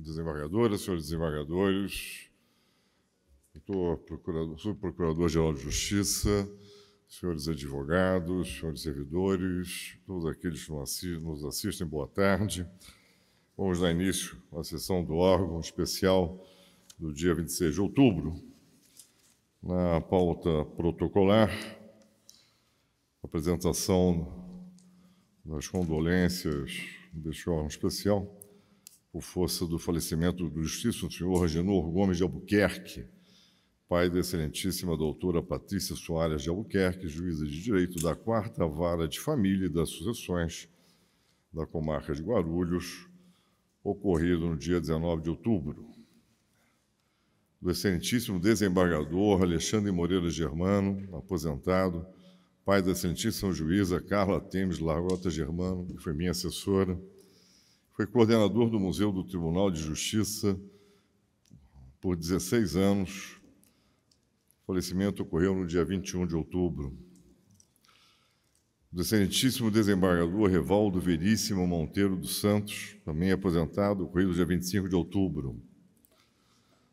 desembargadoras, senhores desembargadores, subprocurador-geral de Justiça, senhores advogados, senhores servidores, todos aqueles que nos assistem, boa tarde. Vamos dar início à sessão do órgão especial do dia 26 de outubro. Na pauta protocolar, apresentação das condolências deste órgão especial por força do falecimento do justíssimo senhor Agenor Gomes de Albuquerque, pai da excelentíssima doutora Patrícia Soares de Albuquerque, juíza de direito da 4ª Vara de Família e das Sucessões da comarca de Guarulhos, ocorrido no dia 19 de outubro. Do excelentíssimo desembargador Alexandre Moreira Germano, aposentado, pai da excelentíssima juíza Carla Temes Largota Germano, que foi minha assessora, foi coordenador do Museu do Tribunal de Justiça por 16 anos. O falecimento ocorreu no dia 21 de outubro. Do excelentíssimo desembargador Revaldo Veríssimo Monteiro dos Santos, também aposentado, ocorrido no dia 25 de outubro.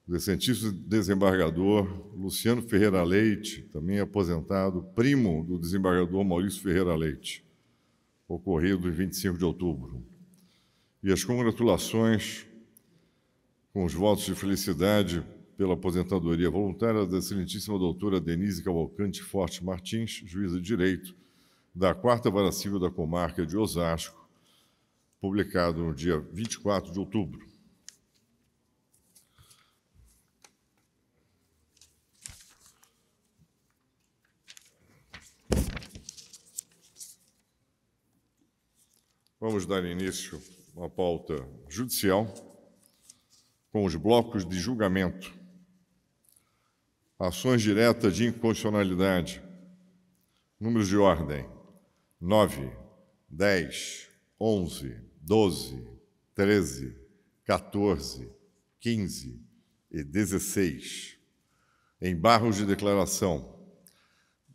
Do excelentíssimo desembargador Luciano Ferreira Leite, também aposentado, primo do desembargador Maurício Ferreira Leite, ocorrido em 25 de outubro. E as congratulações com os votos de felicidade pela aposentadoria voluntária da excelentíssima doutora Denise Cavalcante Forte Martins, juíza de direito da 4ª Vara Civil da comarca de Osasco, publicado no dia 24 de outubro. Vamos dar início à pauta judicial com os blocos de julgamento. Ações diretas de inconstitucionalidade. Números de ordem: 9, 10, 11, 12, 13, 14, 15 e 16. Embargos de declaração: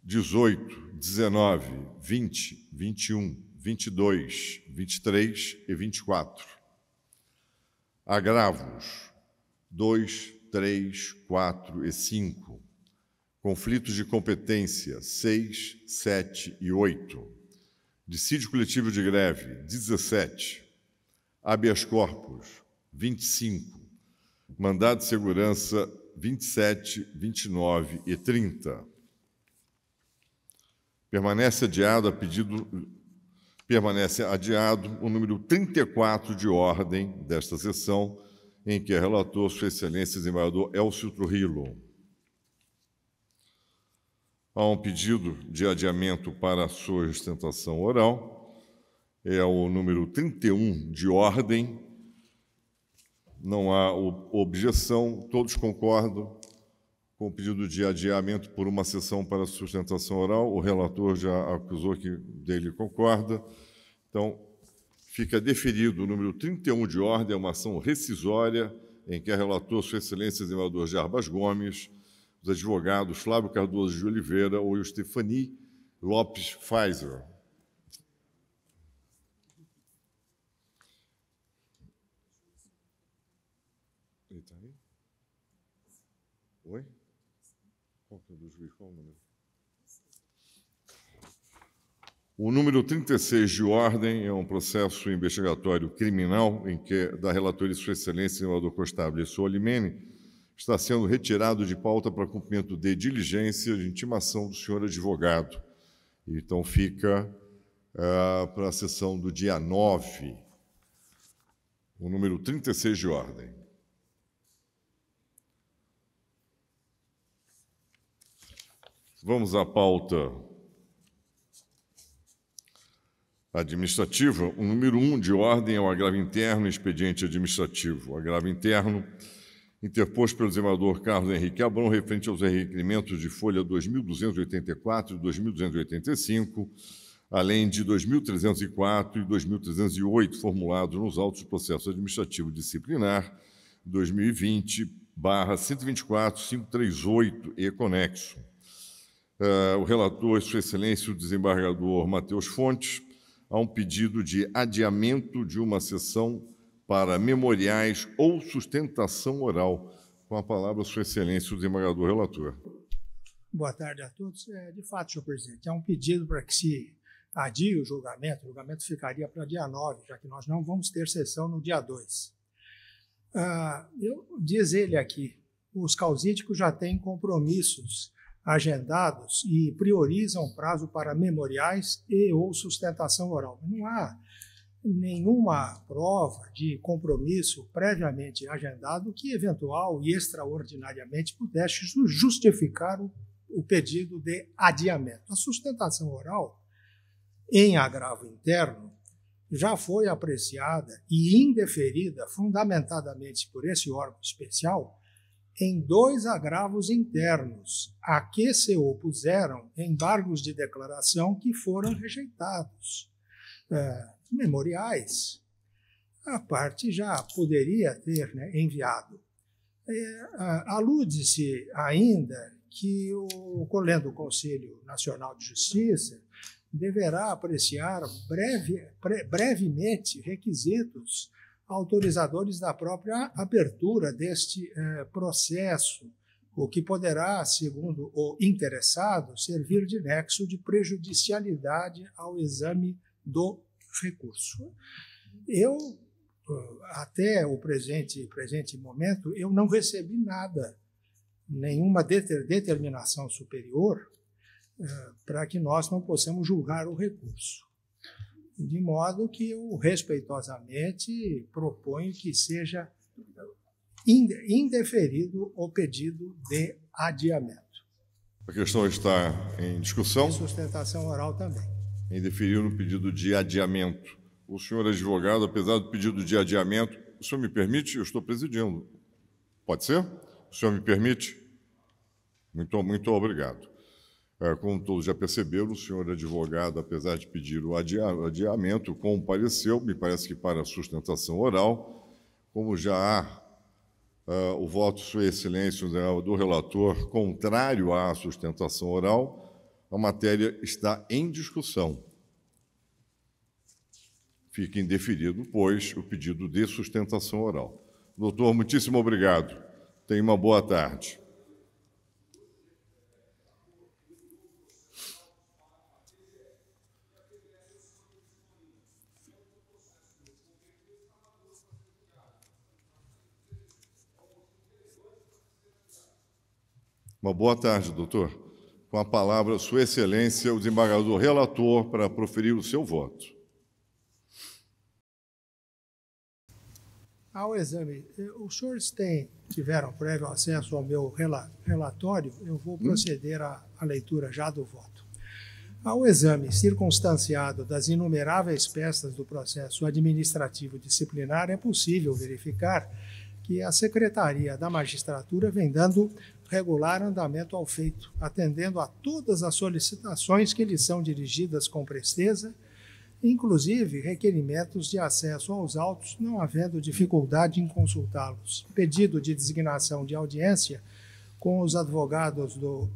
18, 19, 20, 21, 22, 23 e 24. Agravos: 2, 3, 4 e 5. Conflitos de competência: 6, 7 e 8. Dissídio coletivo de greve: 17. Habeas corpus: 25. Mandado de segurança: 27, 29 e 30. Permanece adiado o número 34 de ordem desta sessão, em que é relator Sua Excelência desembargador Elcio Trujillo. Há um pedido de adiamento para a sua sustentação oral, é o número 31 de ordem. Não há objeção, todos concordam com o pedido de adiamento por uma sessão para sustentação oral. O relator já acusou que dele concorda. Então, fica deferido o número 31 de ordem, é uma ação rescisória em que é relator Sua Excelência desembargador Jarbas Gomes, os advogados Flávio Cardoso de Oliveira ou Stephanie Lopes Pfizer. Ele está aí? Oi? Qual que é do juiz? Qual o número? O número 36 de ordem é um processo investigatório criminal em que, da relatoria Sua Excelência, desembargador Constable Solimene, está sendo retirado de pauta para cumprimento de diligência de intimação do senhor advogado. Então, fica para a sessão do dia 9, o número 36 de ordem. Vamos à pauta administrativa. O número 1 de ordem é o agravo interno e expediente administrativo. O agravo interno interposto pelo desembargador Carlos Henrique Abrão, referente aos requerimentos de folha 2.284 e 2.285, além de 2.304 e 2.308, formulados nos autos de processo administrativo disciplinar 2020/124.538 e conexo. O relator, Sua Excelência, o desembargador Matheus Fontes, há um pedido de adiamento de uma sessão para memoriais ou sustentação oral. Com a palavra, Sua Excelência, o desembargador relator. Boa tarde a todos. De fato, senhor presidente, há um pedido para que se adie o julgamento ficaria para dia 9, já que nós não vamos ter sessão no dia 2. Diz ele aqui, os causídicos já têm compromissos agendados e priorizam prazo para memoriais e ou sustentação oral. Não há nenhuma prova de compromisso previamente agendado que eventual e extraordinariamente pudesse justificar o pedido de adiamento. A sustentação oral, em agravo interno, já foi apreciada e indeferida fundamentadamente por esse órgão especial em 2 agravos internos, a que se opuseram embargos de declaração que foram rejeitados. Memoriais, a parte já poderia ter enviado. Alude-se ainda que o Colégio do Conselho Nacional de Justiça deverá apreciar brevemente requisitos autorizadores da própria abertura deste processo, o que poderá, segundo o interessado, servir de nexo de prejudicialidade ao exame do recurso. Eu, até o presente momento, eu não recebi nada, nenhuma determinação superior para que nós não possamos julgar o recurso. De modo que eu, respeitosamente, proponho que seja indeferido o pedido de adiamento. A questão está em discussão. E sustentação oral também. Em deferir o pedido de adiamento. O senhor advogado, apesar do pedido de adiamento, o senhor me permite? Eu estou presidindo. Pode ser? O senhor me permite? Muito obrigado. Como todos já perceberam, o senhor advogado, apesar de pedir o adiamento, compareceu, me parece que para a sustentação oral, como já há o voto de Sua Excelência do relator contrário à sustentação oral, a matéria está em discussão. Fica indeferido, pois, o pedido de sustentação oral. Doutor, muitíssimo obrigado. Tenha uma boa tarde. Uma boa tarde, doutor. Com a palavra, Sua Excelência, o desembargador relator, para proferir o seu voto. Ao exame, os senhores tiveram prévio acesso ao meu relatório, eu vou proceder à leitura já do voto. Ao exame circunstanciado das inumeráveis peças do processo administrativo disciplinar, é possível verificar que a Secretaria da Magistratura vem dando regular andamento ao feito, atendendo a todas as solicitações que lhe são dirigidas com presteza, inclusive requerimentos de acesso aos autos, não havendo dificuldade em consultá-los. Pedido de designação de audiência com os advogados do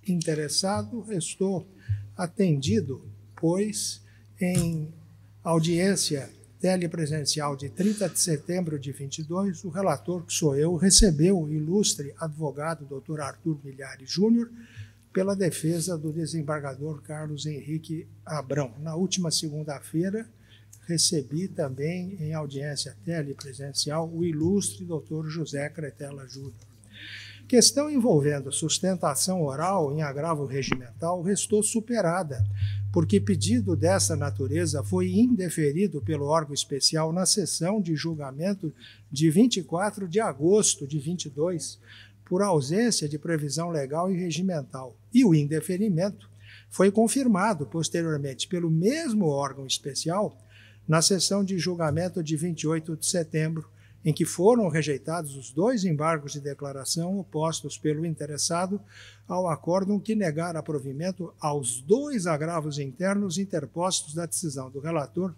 interessado restou atendido, pois, em audiência telepresencial de 30 de setembro de 22, o relator, que sou eu, recebeu o ilustre advogado Dr. Arthur Milhari Júnior pela defesa do desembargador Carlos Henrique Abrão. Na última segunda-feira, recebi também em audiência telepresencial o ilustre Dr. José Cretella Júnior. Questão envolvendo sustentação oral em agravo regimental restou superada, porque pedido dessa natureza foi indeferido pelo órgão especial na sessão de julgamento de 24 de agosto de 22, por ausência de previsão legal e regimental. E o indeferimento foi confirmado posteriormente pelo mesmo órgão especial na sessão de julgamento de 28 de setembro, em que foram rejeitados os 2 embargos de declaração opostos pelo interessado ao acórdão que negara provimento aos 2 agravos internos interpostos da decisão do relator,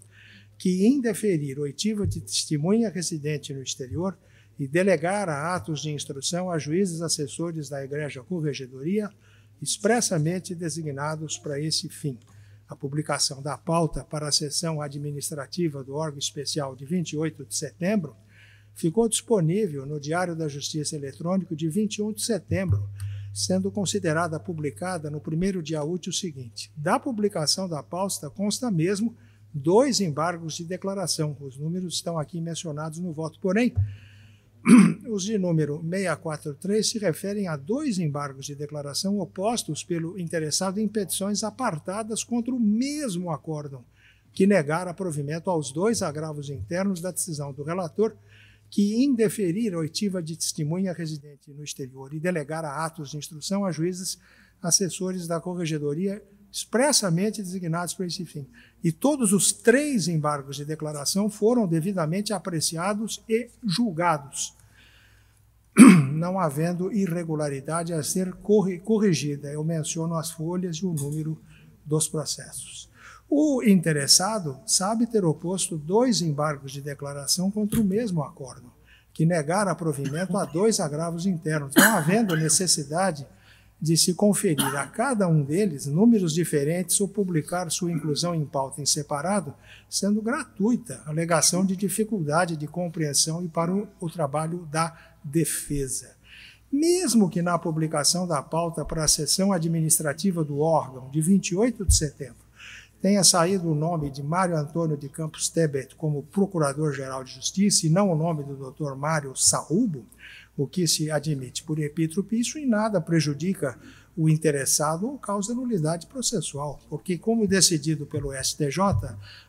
que indeferir oitiva de testemunha residente no exterior e delegar a atos de instrução a juízes assessores da Egrégia Corregedoria, expressamente designados para esse fim. a publicação da pauta para a sessão administrativa do órgão especial de 28 de setembro, ficou disponível no Diário da Justiça Eletrônico de 21 de setembro, sendo considerada publicada no primeiro dia útil seguinte. Da publicação da pauta consta mesmo 2 embargos de declaração. Os números estão aqui mencionados no voto. Porém, os de número 643 se referem a 2 embargos de declaração opostos pelo interessado em petições apartadas contra o mesmo acórdão, que negara provimento aos 2 agravos internos da decisão do relator, que indeferir oitiva de testemunha residente no exterior e delegara atos de instrução a juízes assessores da Corregedoria expressamente designados para esse fim. E todos os 3 embargos de declaração foram devidamente apreciados e julgados, não havendo irregularidade a ser corrigida. Eu menciono as folhas e o número dos processos. O interessado sabe ter oposto 2 embargos de declaração contra o mesmo acórdão, que negara provimento a 2 agravos internos, não havendo necessidade de se conferir a cada um deles números diferentes ou publicar sua inclusão em pauta em separado, sendo gratuita a alegação de dificuldade de compreensão e para o trabalho da defesa. Mesmo que na publicação da pauta para a sessão administrativa do órgão, de 28 de setembro, tenha saído o nome de Mário Antônio de Campos Tebet como Procurador-Geral de Justiça e não o nome do Dr. Mário Saúbo, o que se admite por epítrope, isso em nada prejudica o interessado ou causa nulidade processual, porque, como decidido pelo STJ,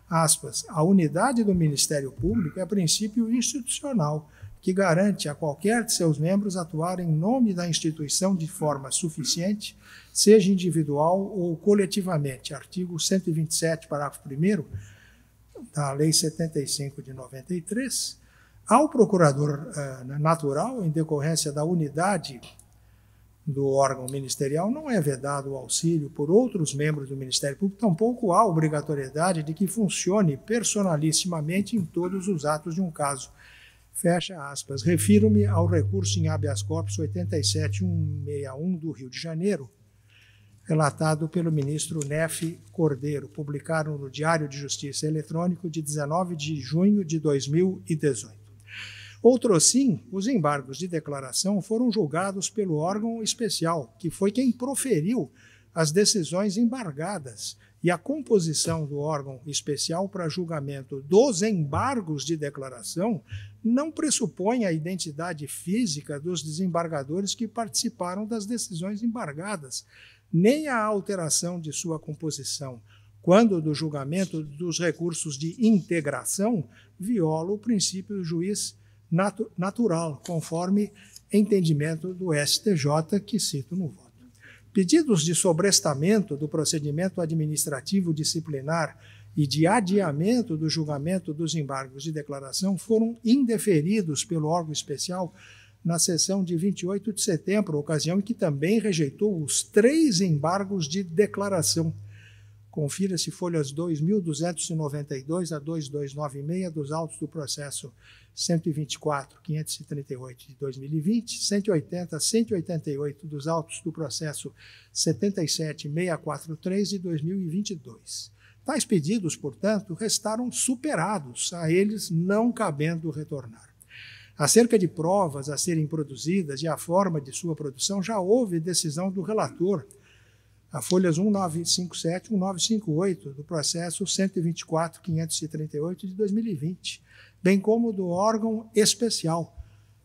aspas, a unidade do Ministério Público é princípio institucional, que garante a qualquer de seus membros atuar em nome da instituição de forma suficiente, seja individual ou coletivamente. Artigo 127, parágrafo 1º da Lei 75 de 93, ao procurador natural, em decorrência da unidade do órgão ministerial, não é vedado o auxílio por outros membros do Ministério Público, tampouco há obrigatoriedade de que funcione personalissimamente em todos os atos de um caso. Fecha aspas. Refiro-me ao recurso em habeas corpus 87.161 do Rio de Janeiro, relatado pelo ministro Nefe Cordeiro, publicado no Diário de Justiça Eletrônico de 19 de junho de 2018. Outrosim, os embargos de declaração foram julgados pelo órgão especial, que foi quem proferiu as decisões embargadas, e a composição do órgão especial para julgamento dos embargos de declaração não pressupõe a identidade física dos desembargadores que participaram das decisões embargadas, nem a alteração de sua composição, quando do julgamento dos recursos de integração viola o princípio do juiz natural, conforme entendimento do STJ, que cito no voto. Pedidos de sobrestamento do procedimento administrativo disciplinar e de adiamento do julgamento dos embargos de declaração foram indeferidos pelo órgão especial na sessão de 28 de setembro, ocasião em que também rejeitou os 3 embargos de declaração. Confira-se folhas 2.292 a 2.296 dos autos do processo 124.538 de 2020, 180 a 188 dos autos do processo 77.643 de 2022. Tais pedidos, portanto, restaram superados, a eles não cabendo retornar. Acerca de provas a serem produzidas e a forma de sua produção, já houve decisão do relator, a folhas 1957 e 1958 do processo 124.538 de 2020, bem como do órgão especial,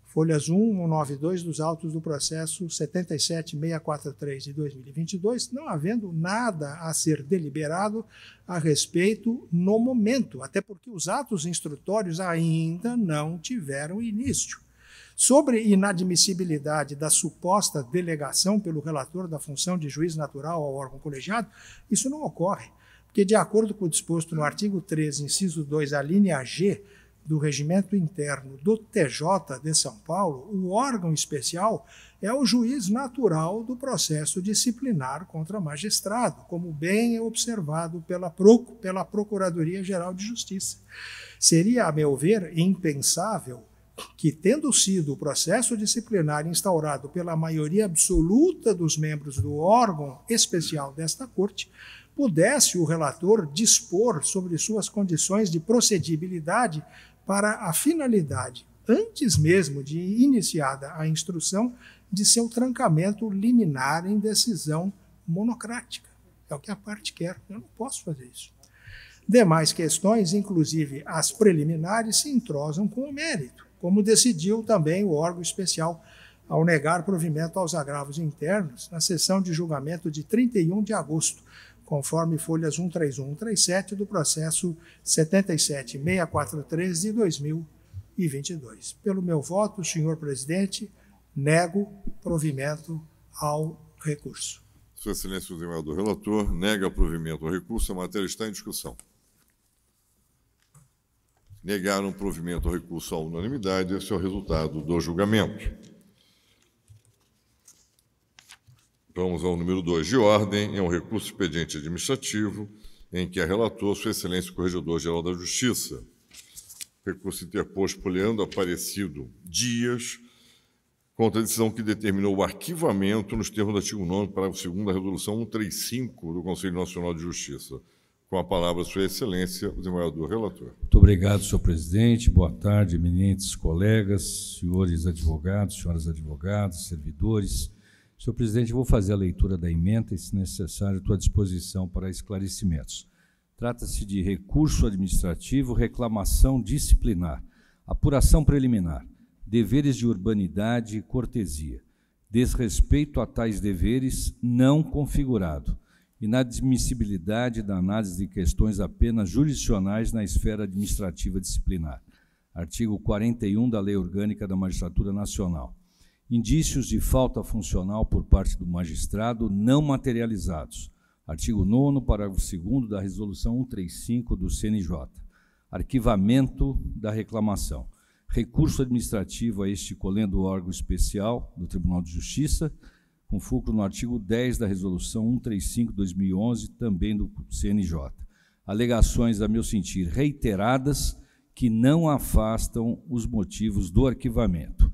folhas 192 dos autos do processo 77.643 de 2022, não havendo nada a ser deliberado a respeito no momento, até porque os atos instrutórios ainda não tiveram início. Sobre inadmissibilidade da suposta delegação pelo relator da função de juiz natural ao órgão colegiado, isso não ocorre, porque, de acordo com o disposto no artigo 13, inciso 2, a linha G do regimento interno do TJ de São Paulo, o órgão especial é o juiz natural do processo disciplinar contra magistrado, como bem é observado pela Procuradoria-Geral de Justiça. Seria, a meu ver, impensável que, tendo sido o processo disciplinar instaurado pela maioria absoluta dos membros do órgão especial desta Corte, pudesse o relator dispor sobre suas condições de procedibilidade para a finalidade, antes mesmo de iniciada a instrução, de seu trancamento liminar em decisão monocrática. É o que a parte quer. Eu não posso fazer isso. Demais questões, inclusive as preliminares, se entrosam com o mérito, como decidiu também o órgão especial ao negar provimento aos agravos internos na sessão de julgamento de 31 de agosto, conforme folhas 131 e 137 do processo 77.643 de 2022. Pelo meu voto, senhor presidente, nego provimento ao recurso. Sua Excelência, o desembargador relator, nega provimento ao recurso. A matéria está em discussão. Negaram provimento ao recurso à unanimidade. Esse é o resultado do julgamento. Vamos ao número 2 de ordem. É um recurso expediente administrativo em que a relator, Sua Excelência, o Corregedor-Geral da Justiça. Recurso interposto por Leandro Aparecido Dias, contra a decisão que determinou o arquivamento nos termos do artigo 9º, parágrafo 2º da Resolução 135 do Conselho Nacional de Justiça. Com a palavra, Sua Excelência, o desembargador relator. Muito obrigado, senhor presidente. Boa tarde, eminentes colegas, senhores advogados, senhoras advogadas, servidores. Senhor presidente, eu vou fazer a leitura da ementa e, se necessário, estou à disposição para esclarecimentos. Trata-se de recurso administrativo, reclamação disciplinar, apuração preliminar, deveres de urbanidade e cortesia, desrespeito a tais deveres não configurado, inadmissibilidade da análise de questões apenas jurisdicionais na esfera administrativa disciplinar. Artigo 41 da Lei Orgânica da Magistratura Nacional. Indícios de falta funcional por parte do magistrado não materializados. Artigo 9º, parágrafo 2º da Resolução 135 do CNJ. Arquivamento da reclamação. Recurso administrativo a este colendo órgão especial do Tribunal de Justiça, com fulcro no artigo 10 da Resolução 135/2011, também do CNJ. Alegações, a meu sentir, reiteradas, que não afastam os motivos do arquivamento.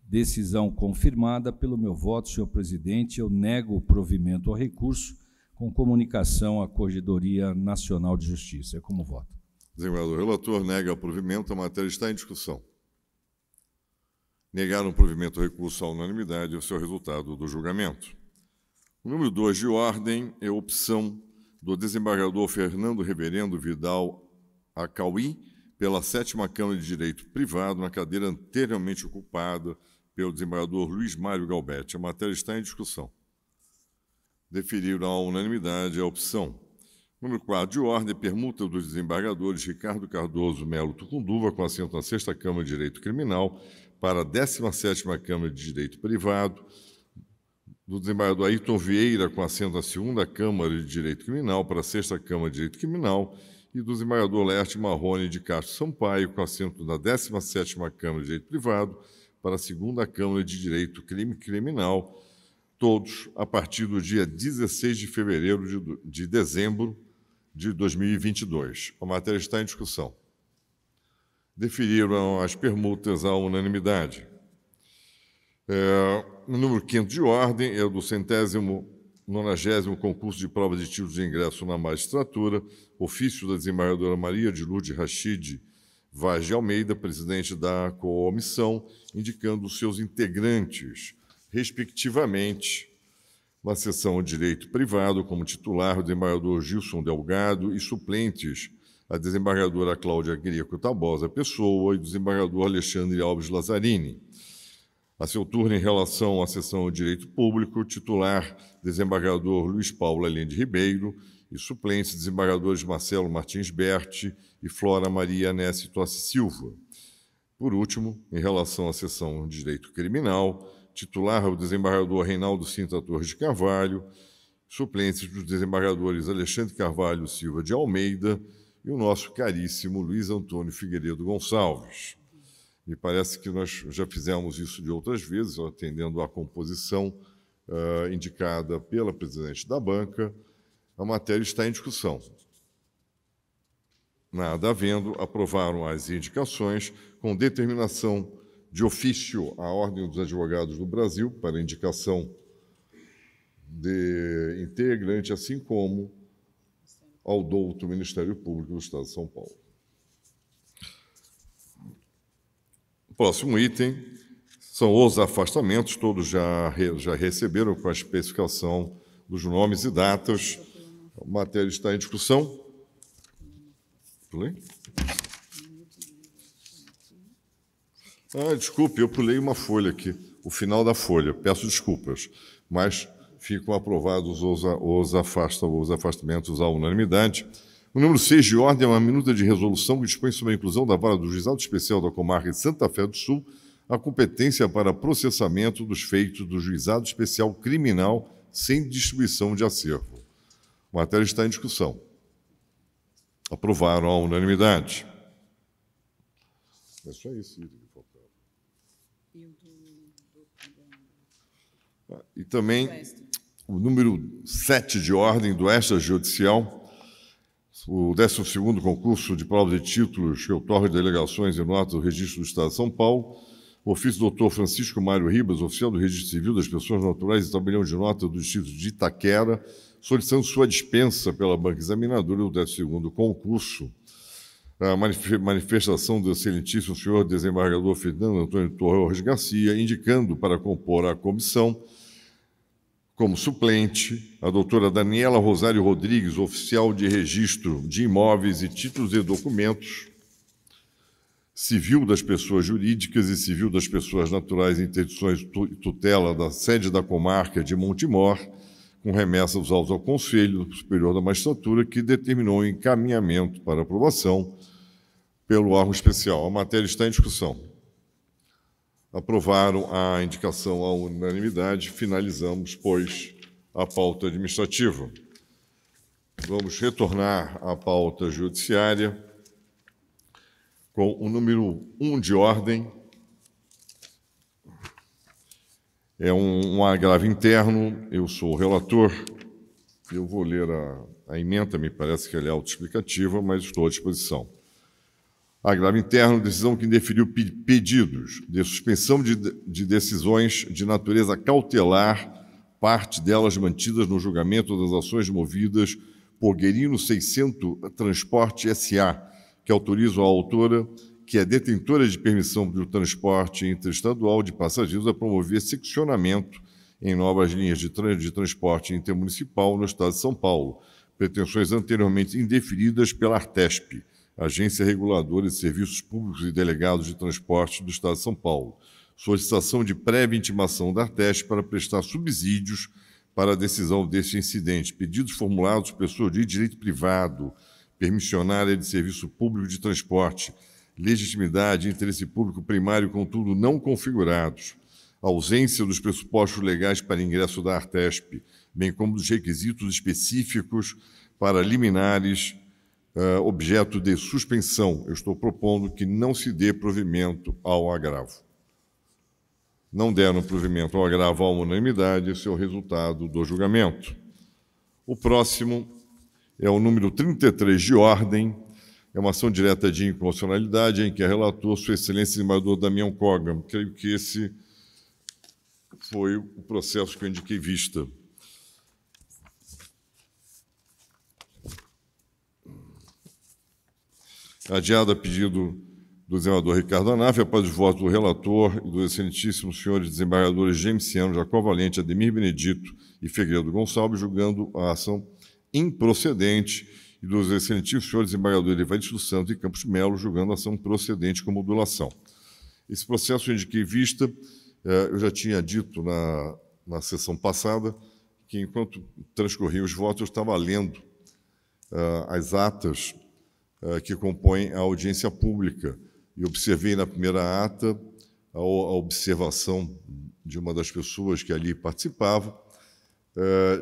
Decisão confirmada pelo meu voto, senhor presidente. Eu nego o provimento ao recurso com comunicação à Corregedoria Nacional de Justiça. É como voto. Desembargador relator, nega o provimento. A matéria está em discussão. Negaram o provimento ao recurso à unanimidade. Esse é o resultado do julgamento. O número 2 de ordem é a opção do desembargador Fernando Reverendo Vidal Acauí pela 7ª Câmara de Direito Privado na cadeira anteriormente ocupada pelo desembargador Luiz Mário Galbetti. A matéria está em discussão. Deferiram à unanimidade a opção. Número 4 de ordem, permuta dos desembargadores Ricardo Cardoso Melo Tucunduva, com assento na 6ª Câmara de Direito Criminal, para a 17ª Câmara de Direito Privado, do desembargador Ayrton Vieira, com assento na 2ª Câmara de Direito Criminal, para a 6ª Câmara de Direito Criminal, e do desembargador Laerte Marrone de Castro Sampaio, com assento na 17ª Câmara de Direito Privado, para a 2ª Câmara de Direito Criminal, todos a partir do dia 16 de fevereiro de dezembro de 2022. A matéria está em discussão. Deferiram as permutas à unanimidade. O número 5º de ordem é o do 190º concurso de provas de títulos de ingresso na magistratura, ofício da desembargadora Maria de Lourdes Rachid Vaz de Almeida, presidente da comissão, indicando os seus integrantes, respectivamente, na seção de Direito Privado, como titular, o desembargador Gilson Delgado, e suplentes, a desembargadora Cláudia Greco Tabosa Pessoa e o desembargador Alexandre Alves Lazzarini. A seu turno, em relação à seção de Direito Público, titular, desembargador Luiz Paulo Allende Ribeiro, e suplentes, desembargadores Marcelo Martins Berti e Flora Maria Nessi Tossi Silva. Por último, em relação à seção de Direito Criminal, titular o desembargador Reinaldo Sintra Torres de Carvalho, suplentes dos desembargadores Alexandre Carvalho Silva de Almeida e o nosso caríssimo Luiz Antônio Figueiredo Gonçalves. Me parece que nós já fizemos isso de outras vezes, atendendo à composição indicada pela presidente da banca. A matéria está em discussão. Nada havendo, aprovaram as indicações com determinação de ofício à Ordem dos Advogados do Brasil para indicação de integrante, assim como ao douto Ministério Público do Estado de São Paulo. O próximo item são os afastamentos, todos já receberam com a especificação dos nomes e datas. A matéria está em discussão. Pulei? Desculpe, eu pulei uma folha aqui, o final da folha, peço desculpas, mas ficam aprovados os afastamentos à unanimidade. O número 6 de ordem é uma minuta de resolução que dispõe sobre a inclusão da vara do Juizado Especial da Comarca de Santa Fé do Sul a competência para processamento dos feitos do Juizado Especial Criminal sem distribuição de acervo. A matéria está em discussão. Aprovaram à unanimidade. É só isso que faltava. E também o número 7 de ordem do extrajudicial, o 12º concurso de prova de títulos que otorga delegações e notas do Registro do Estado de São Paulo, o ofício do Dr. Francisco Mário Ribas, oficial do Registro Civil das Pessoas Naturais e tabelião de nota do Distrito de Itaquera, solicitando sua dispensa pela banca examinadora do 12º concurso. A manifestação do excelentíssimo senhor desembargador Fernando Antônio Torres Garcia, indicando para compor a comissão, como suplente, a doutora Daniela Rosário Rodrigues, oficial de registro de imóveis e títulos e documentos, civil das pessoas jurídicas e civil das pessoas naturais em interdições e tutela da sede da comarca de Montemor, com remessa dos autos ao Conselho Superior da Magistratura, que determinou o encaminhamento para aprovação pelo órgão especial. A matéria está em discussão. Aprovaram a indicação à unanimidade. Finalizamos, pois, a pauta administrativa. Vamos retornar à pauta judiciária com o número 1 de ordem. É um agravo interno. Eu sou o relator. Eu vou ler a ementa, me parece que ela é autoexplicativa, mas estou à disposição. Agravo interno, decisão que indeferiu pedidos de suspensão de decisões de natureza cautelar, parte delas mantidas no julgamento das ações movidas por Guerino 600 Transporte S.A., que autoriza a autora, que é detentora de permissão do transporte interestadual de passageiros, a promover seccionamento em novas linhas de transporte intermunicipal no Estado de São Paulo, pretensões anteriormente indeferidas pela Artesp, Agência Reguladora de Serviços Públicos e Delegados de Transporte do Estado de São Paulo. Solicitação de prévia intimação da Artesp para prestar subsídios para a decisão deste incidente. Pedidos formulados por pessoa de direito privado, permissionária de serviço público de transporte, legitimidade e interesse público primário, contudo, não configurados. Ausência dos pressupostos legais para ingresso da Artesp, bem como dos requisitos específicos para liminares objeto de suspensão. Eu estou propondo que não se dê provimento ao agravo. Não deram provimento ao agravo à unanimidade, esse é o resultado do julgamento. O próximo é o número 33 de ordem, é uma ação direta de inconstitucionalidade em que a relator, Sua Excelência Desembargador Damião Kogan. Creio que esse foi o processo que eu indiquei vista. Adiado a pedido do desembargador Ricardo Anaf, após os votos do relator e dos excelentíssimos senhores desembargadores Gemciano, Jacó Valente, Ademir Benedito e Figueiredo Gonçalves, julgando a ação improcedente, e dos excelentíssimos senhores desembargadores Evaristo Santos e Campos Melo, julgando a ação procedente com modulação. Esse processo eu indiquei vista. Eu já tinha dito na sessão passada que, enquanto transcorriam os votos, eu estava lendo as atas que compõem a audiência pública. E observei na primeira ata a observação de uma das pessoas que ali participava,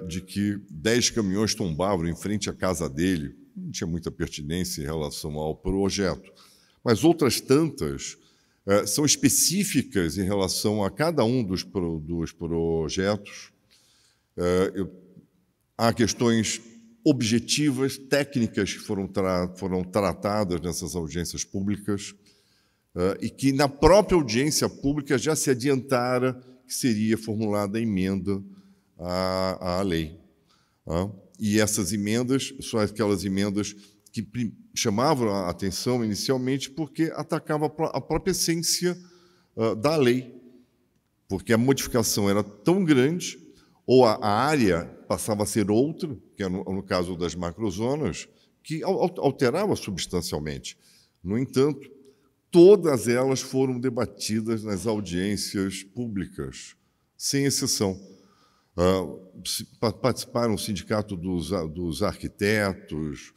de que 10 caminhões tombavam em frente à casa dele. Não tinha muita pertinência em relação ao projeto. Mas outras tantas são específicas em relação a cada um dos projetos. Há questões objetivas, técnicas que foram tratadas nessas audiências públicas e que, na própria audiência pública, já se adiantara que seria formulada a emenda à lei. E essas emendas são aquelas emendas que chamavam a atenção inicialmente porque atacavam a própria essência da lei, porque a modificação era tão grande, ou a área passava a ser outra, que é no caso das macrozonas, que alterava substancialmente. No entanto, todas elas foram debatidas nas audiências públicas, sem exceção. Participaram o Sindicato dos Arquitetos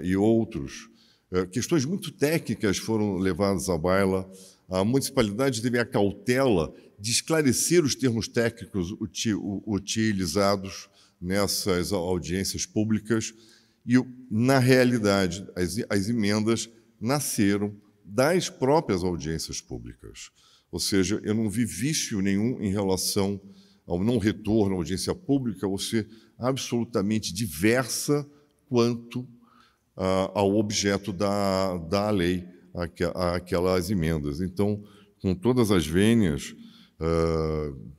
e outros. Questões muito técnicas foram levadas à baila. A municipalidade teve a cautela de esclarecer os termos técnicos utilizados nessas audiências públicas e, na realidade, as emendas nasceram das próprias audiências públicas. Ou seja, eu não vi vício nenhum em relação ao não retorno à audiência pública, ou ser absolutamente diversa quanto ao objeto da lei, aquelas emendas. Então, com todas as vênias,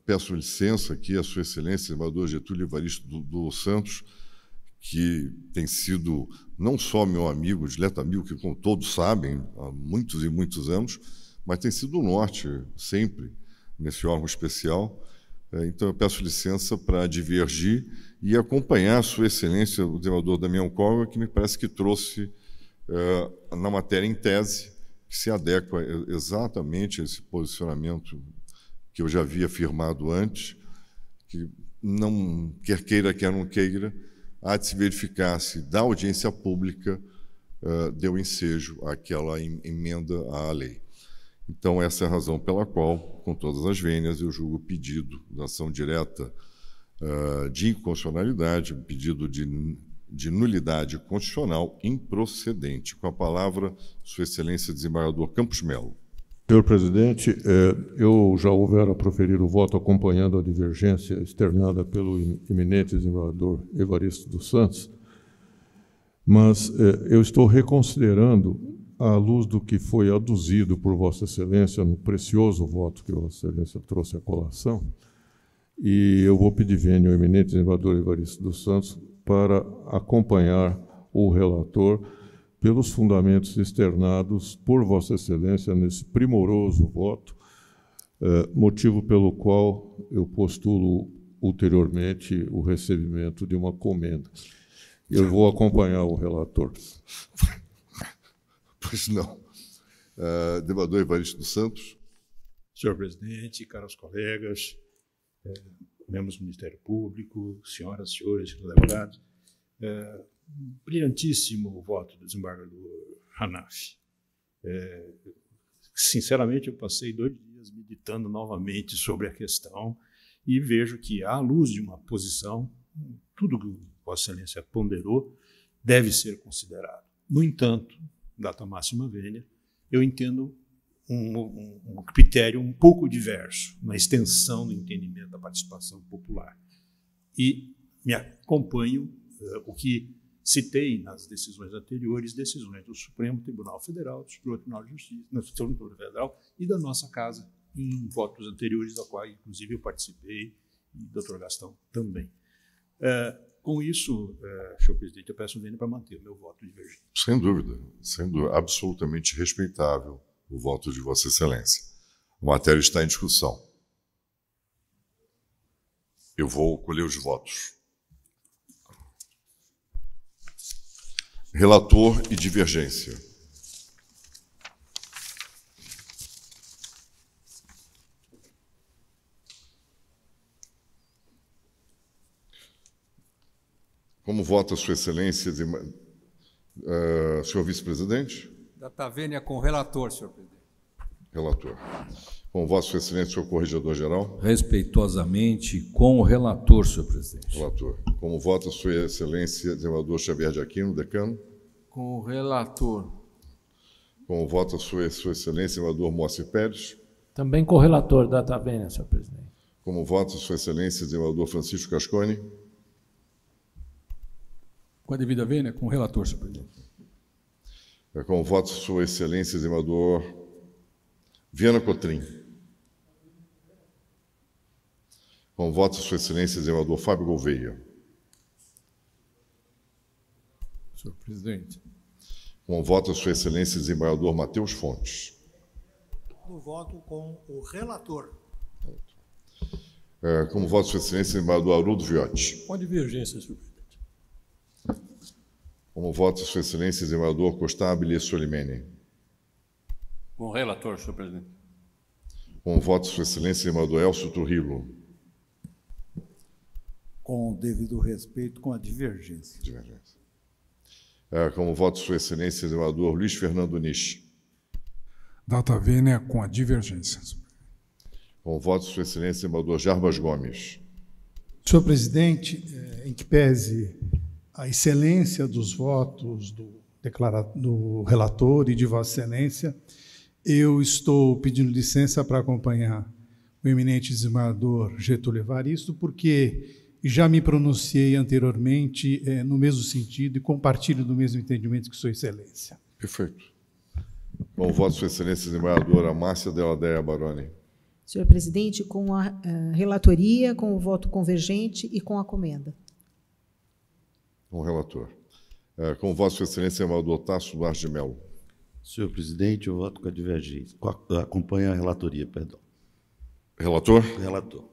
peço licença aqui à Sua Excelência, senador Getúlio Evaristo dos Santos, que tem sido não só meu amigo, dileto amigo, que como todos sabem, há muitos e muitos anos, mas tem sido o norte sempre nesse órgão especial. Então, eu peço licença para divergir e acompanhar a Sua Excelência, o senador Damião Cova, que me parece que trouxe na matéria em tese, que se adequa exatamente a esse posicionamento que eu já havia afirmado antes, que não quer queira, quer não queira, há de se verificar se da audiência pública deu ensejo àquela emenda à lei. Então, essa é a razão pela qual, com todas as vênias, eu julgo o pedido da ação direta de inconstitucionalidade, pedido de nulidade constitucional improcedente. Com a palavra, Sua Excelência, desembargador Campos Melo. Senhor presidente, eu já houvera proferido o voto acompanhando a divergência externada pelo eminente desembargador Evaristo dos Santos, mas eu estou reconsiderando, à luz do que foi aduzido por Vossa Excelência no precioso voto que Vossa Excelência trouxe à colação, e eu vou pedir vênia ao eminente desembargador Evaristo dos Santos para acompanhar o relator pelos fundamentos externados por Vossa Excelência nesse primoroso voto, motivo pelo qual eu postulo ulteriormente o recebimento de uma comenda. Eu vou acompanhar o relator. Pois não. Desembargador Evaristo dos Santos. Senhor presidente, caros colegas, membros do Ministério Público, senhoras e senhores advogados, brilhantíssimo o voto do desembargador Hanaf. Sinceramente, eu passei 2 dias meditando novamente sobre a questão e vejo que, à luz de uma posição, tudo que Vossa Excelência ponderou deve ser considerado. No entanto, data máxima vênia, eu entendo um critério um pouco diverso na extensão do entendimento da participação popular. E me acompanho o que citei nas decisões anteriores, decisões do Supremo Tribunal Federal, do Supremo Tribunal de Justiça, do Supremo Tribunal Federal e da nossa Casa, em votos anteriores, da qual, inclusive, eu participei, e o doutor Gastão também. Com isso, senhor presidente, eu peço vênia para manter o meu voto divergente. Sem dúvida, absolutamente respeitável o voto de Vossa Excelência. A matéria está em discussão. Eu vou colher os votos. Relator e divergência. Como vota Sua Excelência, senhor vice-presidente? Data vênia com o relator, senhor presidente. Relator. Como vota Sua Excelência, senhor corregedor-geral? Respeitosamente, com o relator, senhor presidente. Relator. Como vota Sua Excelência, desembargador Xavier de Aquino, decano? Com o relator. Como vota Sua Excelência, desembargador Moacir Pérez? Também com o relator, data vênia, senhor presidente. Como vota Sua Excelência, desembargador Francisco Cascone? Com a devida vênia, com o relator, senhor presidente. Como vota Sua Excelência, desembargador Viana Cotrim? Como vota Sua Excelência, desembargador Fábio Gouveia? senhor presidente. Com o voto, Sua Excelência, desembargador Matheus Fontes. No voto com o relator. Com o voto, Sua Excelência, desembargador Haroldo Viotti. Com a divergência, senhor presidente. Com o voto, Sua Excelência, desembargador Costabile Solimene. Com o relator, senhor presidente. Com o voto, Sua Excelência, desembargador Elcio Trujillo. Com o devido respeito, com a divergência. Divergência. Com o voto, Sua Excelência, desembargador Luiz Fernando Nisch. Data vênia com a divergência. Com o voto, Sua Excelência, desembargador Jarbas Gomes. Senhor presidente, em que pese a excelência dos votos do relator e de Vossa Excelência, eu estou pedindo licença para acompanhar o eminente desembargador Getúlio Evaristo, porque já me pronunciei anteriormente no mesmo sentido e compartilho do mesmo entendimento que Sua Excelência. Perfeito. Com o voto, Sua Excelência, desembargadora Márcia Della Dea Baroni. Senhor presidente, com a relatoria, com o voto convergente e com a comenda. Com o relator. Com o voto, Sua Excelência, desembargador Tasso Duarte de Mello. Senhor presidente, eu voto com a divergência. Acompanho a relatoria, perdão. Relator? Relator.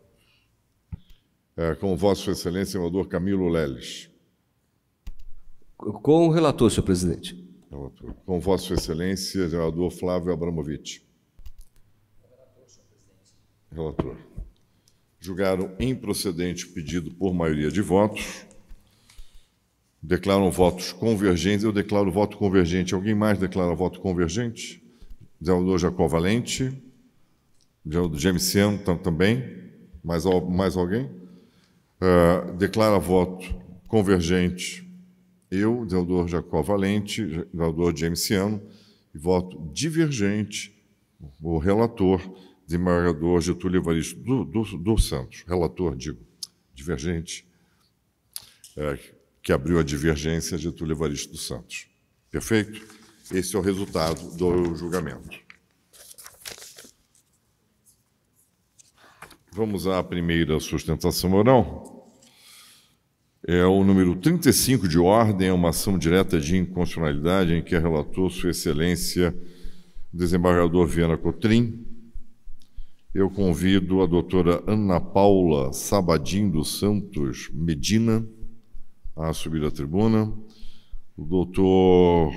Com o voto, Sua Excelência, desembargador Camilo Leles. Com o relator, senhor presidente. Relator. Com o voto, Sua Excelência, desembargador Flávio Abramovich. Relator. Julgaram improcedente o pedido por maioria de votos. Declaram votos convergentes. Eu declaro voto convergente. Alguém mais declara voto convergente? Desembargador Jacó Valente. Gemiciano também. Mais alguém? Declara voto convergente. Eu, desembargador Jacó Valente, desembargador Gemiciano, e voto divergente, o relator, desembargador Getúlio Evaristo dos Santos. Relator, digo, divergente, que abriu a divergência, Getúlio Evaristo dos Santos. Perfeito? Esse é o resultado do julgamento. Vamos à primeira sustentação oral. É o número 35 de ordem, é uma ação direta de inconstitucionalidade em que a relator, Sua Excelência, desembargador Viana Cotrim. Eu convido a doutora Ana Paula Sabadim dos Santos Medina a subir à tribuna, o doutor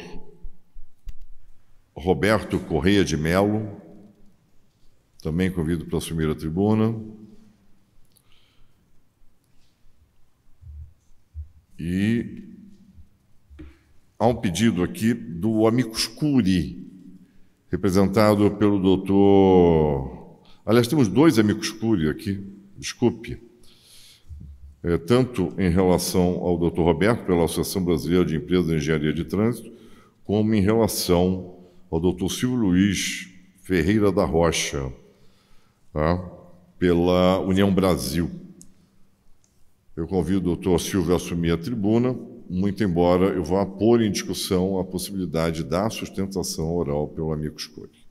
Roberto Correia de Mello, também convido para assumir a tribuna, e há um pedido aqui do amicus curiae, representado pelo doutor... Aliás, temos dois amicus curiae aqui, desculpe, tanto em relação ao doutor Roberto, pela Associação Brasileira de Empresas de Engenharia de Trânsito, como em relação ao doutor Silvio Luiz Ferreira da Rocha, tá? Pela União Brasil. Eu convido o doutor Silvio a assumir a tribuna, muito embora eu vá pôr em discussão a possibilidade da sustentação oral pelo amicus curiae.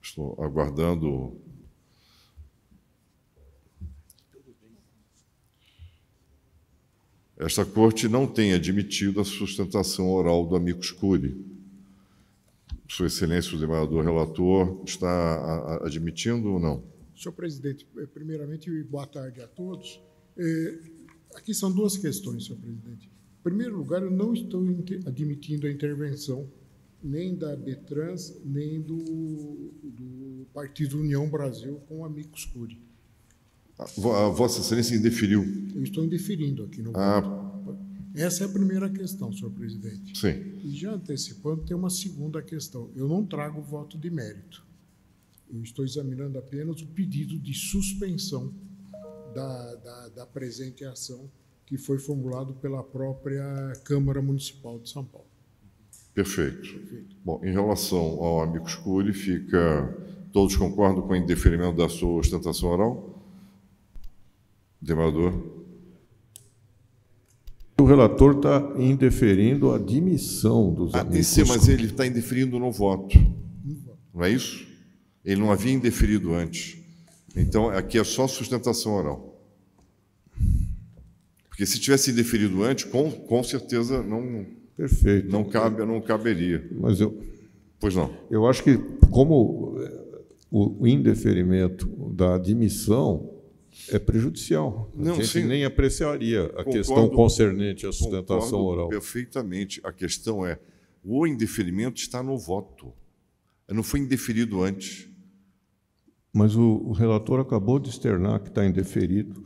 Estou aguardando. Esta corte não tem admitido a sustentação oral do amicus curiae. Sua Excelência, o desembargador relator, está admitindo ou não? Senhor presidente, primeiramente, boa tarde a todos. Aqui são duas questões, senhor presidente. Em primeiro lugar, eu não estou admitindo a intervenção nem da Betrans, nem do Partido União Brasil com o amicus curiae. Vossa Excelência indeferiu. Eu estou indeferindo aqui no voto. Essa é a primeira questão, senhor presidente. Sim. E já antecipando, tem uma segunda questão. Eu não trago voto de mérito. Eu estou examinando apenas o pedido de suspensão da presente ação que foi formulado pela própria Câmara Municipal de São Paulo. Perfeito. Bom, em relação ao amicus curiae, todos concordam com o indeferimento da sustentação oral? Desembargador? O relator está indeferindo a admissão dos amicus Sim, mas ele está indeferindo no voto. Não é isso? Ele não havia indeferido antes. Então, aqui é só sustentação oral. Porque se tivesse indeferido antes, com certeza não, perfeito. Não caberia. Mas pois não. Eu acho que, como o indeferimento da admissão é prejudicial, a gente nem apreciaria a questão concernente à sustentação oral. Perfeitamente. A questão é, o indeferimento está no voto. Não foi indeferido antes. Mas o relator acabou de externar que está indeferido.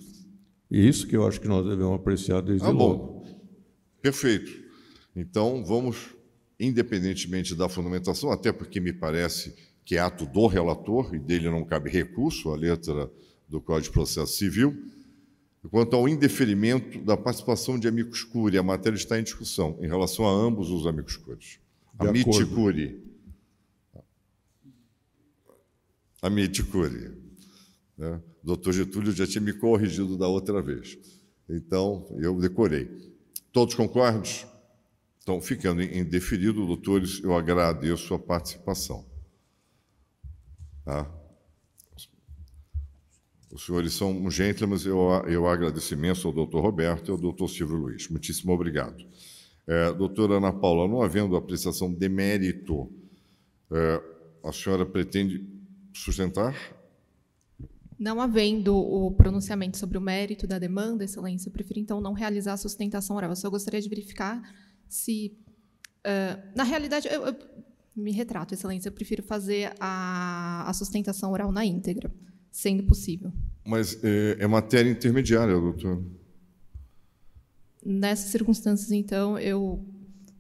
E isso que eu acho que nós devemos apreciar desde logo. Perfeito. Então, vamos, independentemente da fundamentação, até porque me parece que é ato do relator e dele não cabe recurso à letra do Código de Processo Civil. Quanto ao indeferimento da participação de amicus curiae, a matéria está em discussão em relação a ambos os amicus curiae. Amicus curiae. Amicus curiae. Né? Doutor Getúlio já tinha me corrigido da outra vez. Então, eu decorei. Todos concordam? Então, ficando indeferido, doutores, eu agradeço a participação. Tá? Os senhores são um gentleman, eu agradeço imenso ao doutor Roberto e ao doutor Silvio Luiz. Muitíssimo obrigado. Doutora Ana Paula, não havendo apreciação de mérito, a senhora pretende sustentar? Não havendo o pronunciamento sobre o mérito da demanda, Excelência, eu prefiro, então, não realizar a sustentação oral. Eu só gostaria de verificar se... na realidade, eu me retrato, Excelência, eu prefiro fazer a sustentação oral na íntegra, sendo possível. Mas é matéria intermediária, doutor. Nessas circunstâncias, então, eu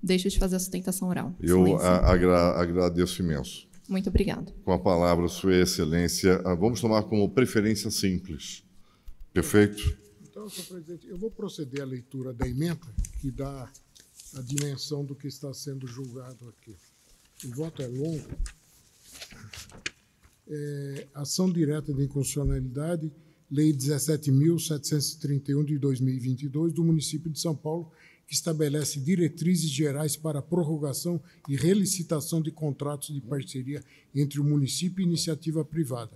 deixo de fazer a sustentação oral. Eu agradeço imenso. Muito obrigado. Com a palavra, Sua Excelência, vamos tomar como preferência simples. Perfeito? Então, senhor presidente, eu vou proceder à leitura da emenda, que dá a dimensão do que está sendo julgado aqui. O voto é longo. Ação direta de inconstitucionalidade, Lei 17.731 de 2022, do município de São Paulo, que estabelece diretrizes gerais para a prorrogação e relicitação de contratos de parceria entre o município e iniciativa privada.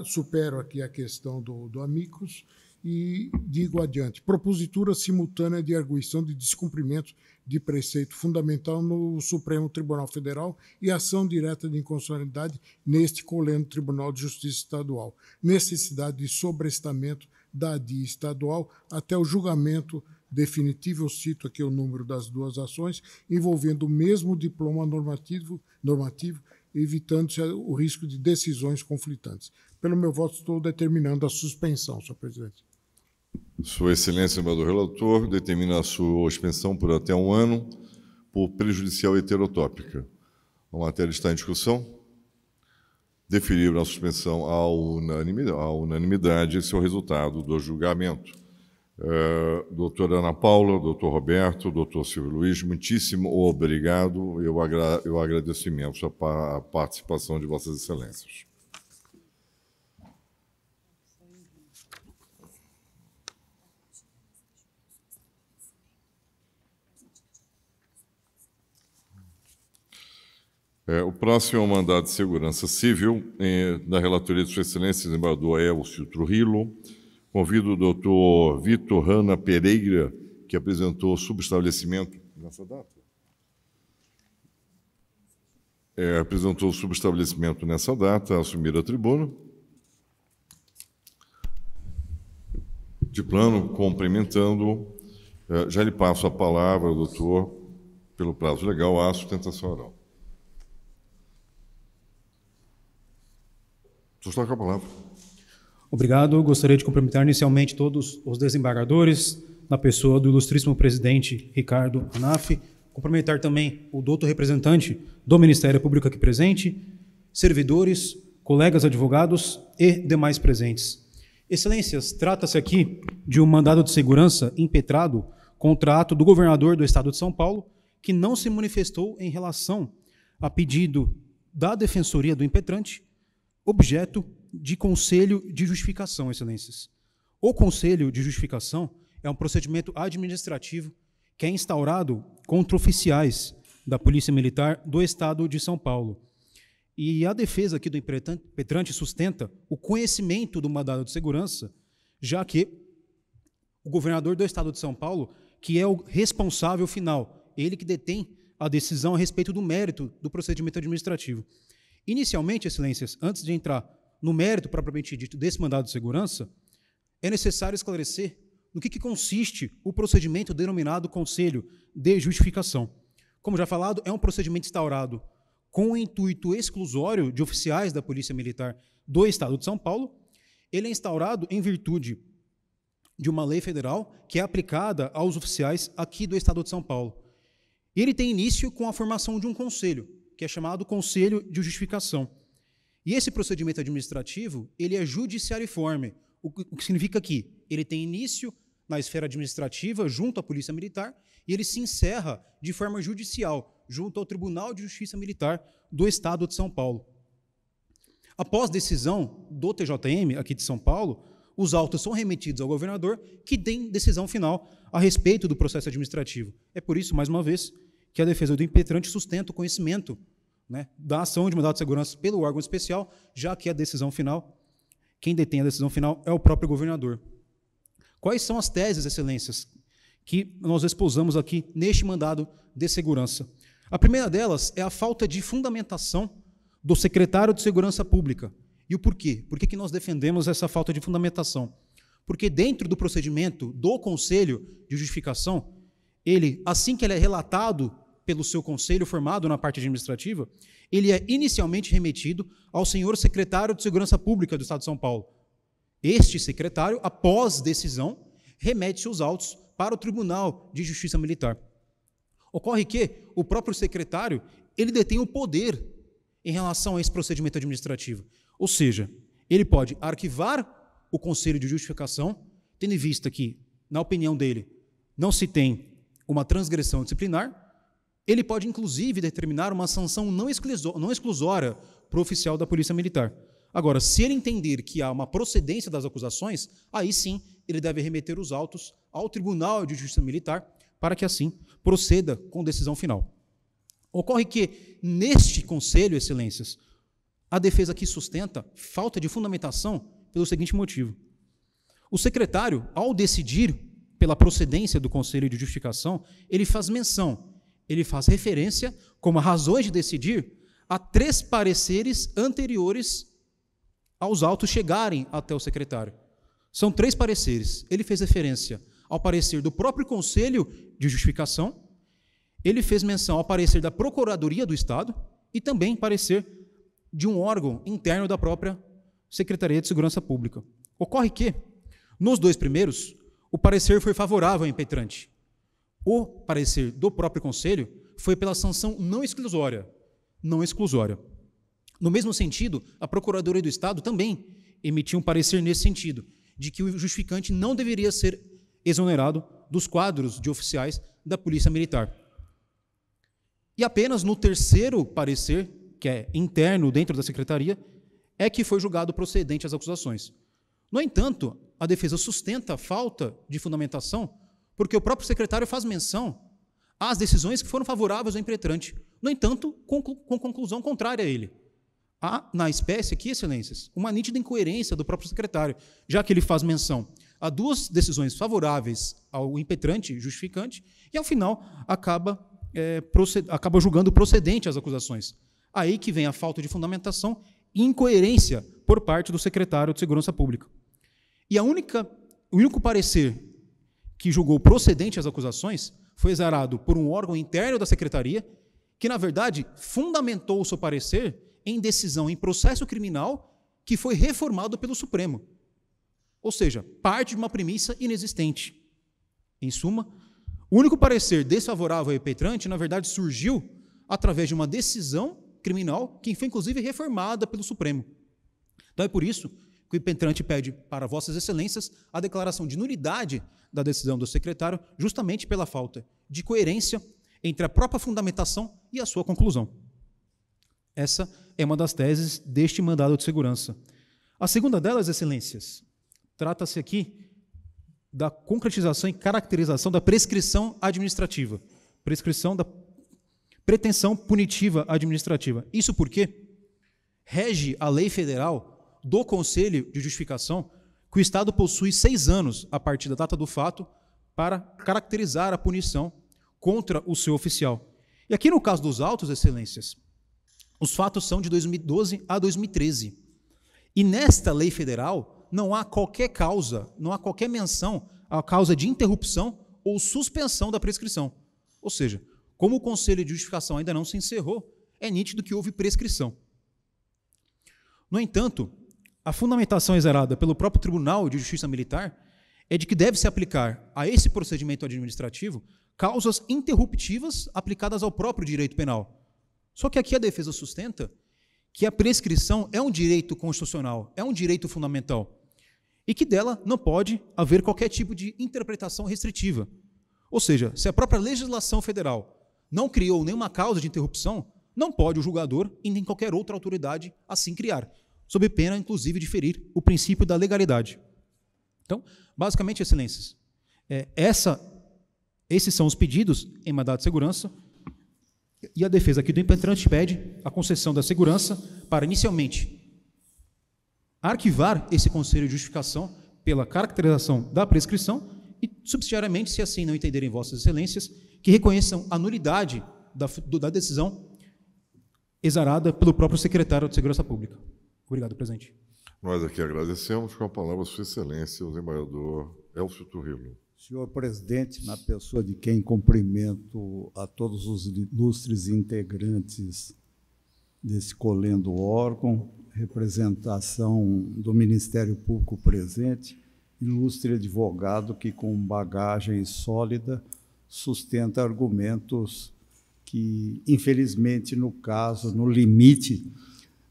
Supero aqui a questão do amicus e digo adiante. Propositura simultânea de arguição de descumprimento de preceito fundamental no Supremo Tribunal Federal e ação direta de inconstitucionalidade neste coleno Tribunal de Justiça Estadual. Necessidade de sobrestamento da ADI estadual até o julgamento definitivo, eu cito aqui o número das duas ações, envolvendo o mesmo diploma normativo, evitando-se o risco de decisões conflitantes. Pelo meu voto, estou determinando a suspensão, senhor presidente. Sua Excelência, embaixador relator, determina a sua suspensão por até 1 ano por prejudicial heterotópica. A matéria está em discussão. Deferir a suspensão à unanimidade, esse é o resultado do julgamento. Doutora Ana Paula, doutor Roberto, doutor Silvio Luiz, muitíssimo obrigado. Eu agradeço imenso a participação de Vossas Excelências. O próximo é o mandado de segurança civil, da relatoria de Sua Excelência, desembargador Elcio Trujillo. Convido o doutor Vitor Hanna Pereira, que apresentou subestabelecimento nessa data. Apresentou subestabelecimento nessa data, a assumir a tribuna. De plano, cumprimentando, já lhe passo a palavra, doutor, pelo prazo legal, à sustentação oral. O senhor está com a palavra. Obrigado. Gostaria de cumprimentar inicialmente todos os desembargadores, na pessoa do ilustríssimo presidente Ricardo Anaf, cumprimentar também o doutor representante do Ministério Público aqui presente, servidores, colegas advogados e demais presentes. Excelências, trata-se aqui de um mandado de segurança impetrado contra ato do governador do Estado de São Paulo, que não se manifestou em relação a pedido da Defensoria do impetrante, objeto de conselho de justificação, Excelências. O conselho de justificação é um procedimento administrativo que é instaurado contra oficiais da Polícia Militar do Estado de São Paulo. E a defesa aqui do impetrante sustenta o conhecimento do mandado de segurança, já que o governador do Estado de São Paulo, que é o responsável final, ele que detém a decisão a respeito do mérito do procedimento administrativo. Inicialmente, Excelências, antes de entrar no mérito propriamente dito desse mandado de segurança, é necessário esclarecer no que consiste o procedimento denominado Conselho de Justificação. Como já falado, é um procedimento instaurado com o intuito exclusório de oficiais da Polícia Militar do Estado de São Paulo. Ele é instaurado em virtude de uma lei federal que é aplicada aos oficiais aqui do Estado de São Paulo. Ele tem início com a formação de um conselho, que é chamado Conselho de Justificação. E esse procedimento administrativo, ele é judiciariforme, o que significa que ele tem início na esfera administrativa, junto à Polícia Militar, e ele se encerra de forma judicial, junto ao Tribunal de Justiça Militar do Estado de São Paulo. Após decisão do TJM, aqui de São Paulo, os autos são remetidos ao governador, que tem decisão final a respeito do processo administrativo. É por isso, mais uma vez, que a defesa do impetrante sustenta o conhecimento, né, da ação de mandado de segurança pelo órgão especial, já que a decisão final, quem detém a decisão final é o próprio governador. Quais são as teses, Excelências, que nós exposamos aqui neste mandado de segurança? A primeira delas é a falta de fundamentação do secretário de Segurança Pública. E o porquê? Por que nós defendemos essa falta de fundamentação? Porque dentro do procedimento do Conselho de Justificação, ele, assim que ele é relatado pelo seu conselho formado na parte administrativa, ele é inicialmente remetido ao senhor secretário de Segurança Pública do Estado de São Paulo. Este secretário, após decisão, remete os autos para o Tribunal de Justiça Militar. Ocorre que o próprio secretário, ele detém o poder em relação a esse procedimento administrativo. Ou seja, ele pode arquivar o Conselho de Justificação, tendo em vista que, na opinião dele, não se tem uma transgressão disciplinar. Ele pode, inclusive, determinar uma sanção não exclusória para o oficial da Polícia Militar. Agora, se ele entender que há uma procedência das acusações, aí sim ele deve remeter os autos ao Tribunal de Justiça Militar para que assim proceda com decisão final. Ocorre que, neste Conselho, Excelências, a defesa aqui sustenta falta de fundamentação pelo seguinte motivo. O secretário, ao decidir pela procedência do Conselho de Justificação, ele faz menção, ele faz referência, como razões de decidir, a 3 pareceres anteriores aos autos chegarem até o secretário. São 3 pareceres. Ele fez referência ao parecer do próprio Conselho de Justificação, ele fez menção ao parecer da Procuradoria do Estado e também parecer de um órgão interno da própria Secretaria de Segurança Pública. Ocorre que, nos 2 primeiros, o parecer foi favorável ao impetrante. O parecer do próprio Conselho foi pela sanção não exclusória. No mesmo sentido, a Procuradoria do Estado também emitiu um parecer nesse sentido, de que o justificante não deveria ser exonerado dos quadros de oficiais da Polícia Militar. E apenas no 3º parecer, que é interno dentro da Secretaria, é que foi julgado procedente as acusações. No entanto, a defesa sustenta a falta de fundamentação porque o próprio secretário faz menção às decisões que foram favoráveis ao impetrante. No entanto, com conclusão contrária a ele. Há, na espécie aqui, Excelências, uma nítida incoerência do próprio secretário, já que ele faz menção a 2 decisões favoráveis ao impetrante, justificante, e, ao final, acaba julgando procedente as acusações. Aí que vem a falta de fundamentação e incoerência por parte do secretário de Segurança Pública. E o único parecer que julgou procedente as acusações foi exarado por um órgão interno da Secretaria, que, na verdade, fundamentou o seu parecer em decisão em processo criminal que foi reformado pelo Supremo. Ou seja, parte de uma premissa inexistente. Em suma, o único parecer desfavorável ao impetrante, na verdade, surgiu através de uma decisão criminal que foi, inclusive, reformada pelo Supremo. Então, é por isso que o impetrante pede para Vossas Excelências a declaração de nulidade da decisão do secretário, justamente pela falta de coerência entre a própria fundamentação e a sua conclusão. Essa é uma das teses deste mandado de segurança. A segunda delas, Excelências, trata-se aqui da concretização e caracterização da prescrição administrativa, prescrição da pretensão punitiva administrativa. Isso porque rege a lei federal do Conselho de Justificação que o Estado possui 6 anos a partir da data do fato para caracterizar a punição contra o seu oficial. E aqui no caso dos autos, excelências, os fatos são de 2012 a 2013. E nesta lei federal não há qualquer causa, não há qualquer menção à causa de interrupção ou suspensão da prescrição. Ou seja, como o Conselho de Justificação ainda não se encerrou, é nítido que houve prescrição. No entanto, a fundamentação exarada pelo próprio Tribunal de Justiça Militar é de que deve-se aplicar a esse procedimento administrativo causas interruptivas aplicadas ao próprio direito penal. Só que aqui a defesa sustenta que a prescrição é um direito constitucional, é um direito fundamental, e que dela não pode haver qualquer tipo de interpretação restritiva. Ou seja, se a própria legislação federal não criou nenhuma causa de interrupção, não pode o julgador e nem qualquer outra autoridade assim criar, sob pena, inclusive, de ferir o princípio da legalidade. Então, basicamente, excelências, esses são os pedidos em mandado de segurança, e a defesa aqui do impetrante pede a concessão da segurança para, inicialmente, arquivar esse conselho de justificação pela caracterização da prescrição e, subsidiariamente, se assim não entenderem vossas excelências, que reconheçam a nulidade da decisão exarada pelo próprio secretário de Segurança Pública. Obrigado, presidente. Nós aqui agradecemos. Com a palavra, Sua Excelência, o desembargador Elcio Turrillo. Senhor presidente, na pessoa de quem cumprimento a todos os ilustres integrantes desse colendo órgão, representação do Ministério Público presente, ilustre advogado que, com bagagem sólida, sustenta argumentos que, infelizmente, no caso, no limite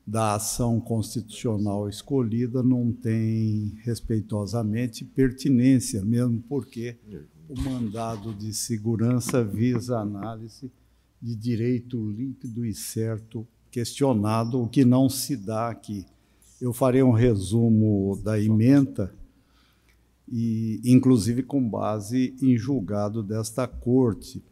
da ação constitucional escolhida, não tem, respeitosamente, pertinência, mesmo porque o mandado de segurança visa a análise de direito líquido e certo questionado, o que não se dá aqui. Eu farei um resumo da ementa, e, inclusive com base em julgado desta Corte.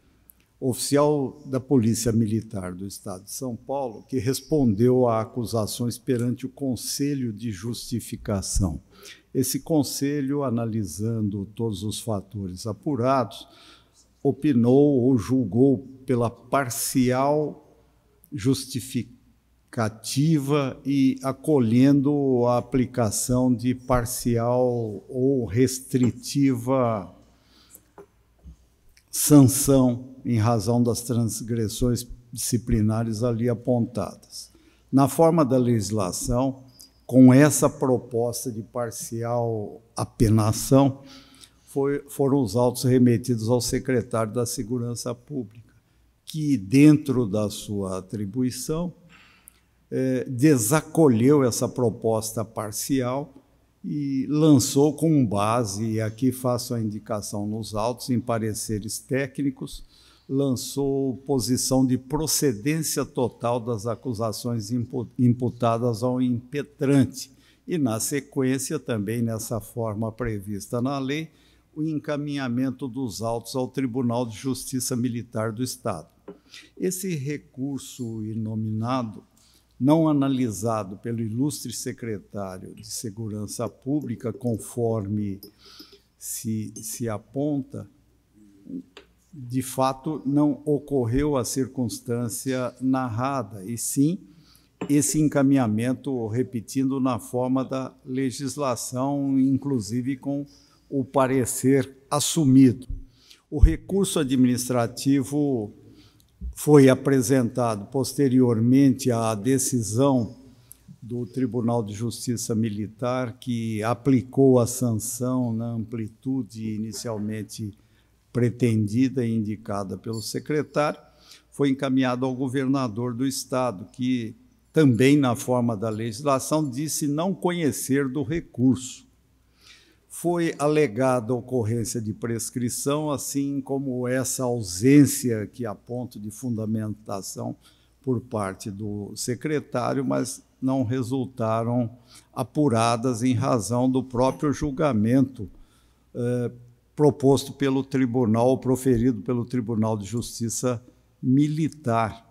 Oficial da Polícia Militar do Estado de São Paulo, que respondeu a acusações perante o Conselho de Justificação. Esse conselho, analisando todos os fatores apurados, opinou ou julgou pela parcial justificativa e acolhendo a aplicação de parcial ou restritiva sanção em razão das transgressões disciplinares ali apontadas. Na forma da legislação, com essa proposta de parcial apenação, foram os autos remetidos ao secretário da Segurança Pública, que, dentro da sua atribuição, desacolheu essa proposta parcial e lançou com base, e aqui faço a indicação nos autos, em pareceres técnicos, lançou posição de procedência total das acusações imputadas ao impetrante e, na sequência, também nessa forma prevista na lei, o encaminhamento dos autos ao Tribunal de Justiça Militar do Estado. Esse recurso inominado, não analisado pelo ilustre secretário de Segurança Pública, conforme se aponta, de fato não ocorreu a circunstância narrada, e sim esse encaminhamento repetindo na forma da legislação, inclusive com o parecer assumido. O recurso administrativo foi apresentado posteriormente à decisão do Tribunal de Justiça Militar, que aplicou a sanção na amplitude inicialmente pretendida e indicada pelo secretário, foi encaminhado ao governador do Estado, que também, na forma da legislação, disse não conhecer do recurso. Foi alegada a ocorrência de prescrição, assim como essa ausência que aponto de fundamentação por parte do secretário, mas não resultaram apuradas em razão do próprio julgamento proposto pelo tribunal, proferido pelo Tribunal de Justiça Militar,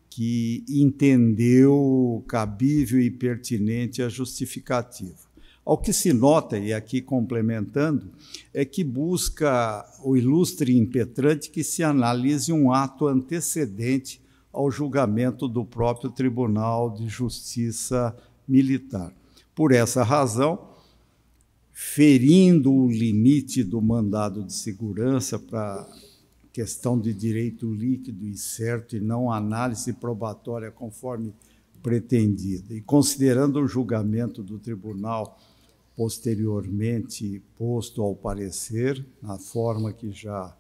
que entendeu cabível e pertinente a justificativa. Ao que se nota, e aqui complementando, é que busca o ilustre impetrante que se analise um ato antecedente ao julgamento do próprio Tribunal de Justiça Militar. Por essa razão, ferindo o limite do mandado de segurança para questão de direito líquido e certo e não análise probatória conforme pretendido, e considerando o julgamento do tribunal posteriormente posto ao parecer, na forma que já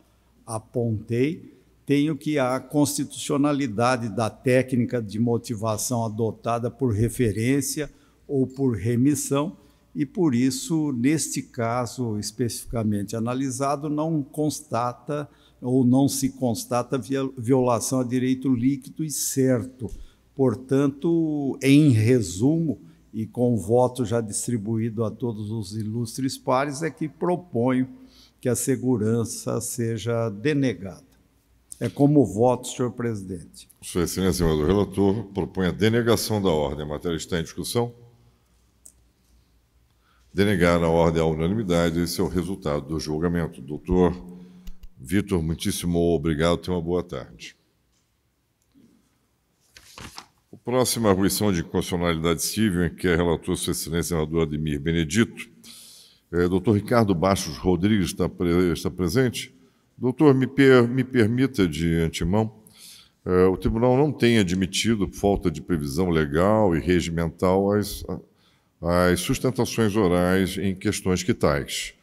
apontei, tenho que a constitucionalidade da técnica de motivação adotada por referência ou por remissão, e por isso, neste caso especificamente analisado, não constata ou não se constata violação a direito líquido e certo. Portanto, em resumo, e com o voto já distribuído a todos os ilustres pares, é que proponho que a segurança seja denegada. É como voto, senhor presidente. Sua Excelência, senhor relator, propõe a denegação da ordem. A matéria está em discussão. Denegar a ordem à unanimidade, esse é o resultado do julgamento. Doutor Vitor, muitíssimo obrigado, tenha uma boa tarde. O próximo, a arguição de constitucionalidade civil, em que é relator Sua Excelência, senador Ademir Benedito. Doutor Ricardo Bastos Rodrigues está presente. Doutor, me permita de antemão, o tribunal não tem admitido, por falta de previsão legal e regimental, as sustentações orais em questões que tais.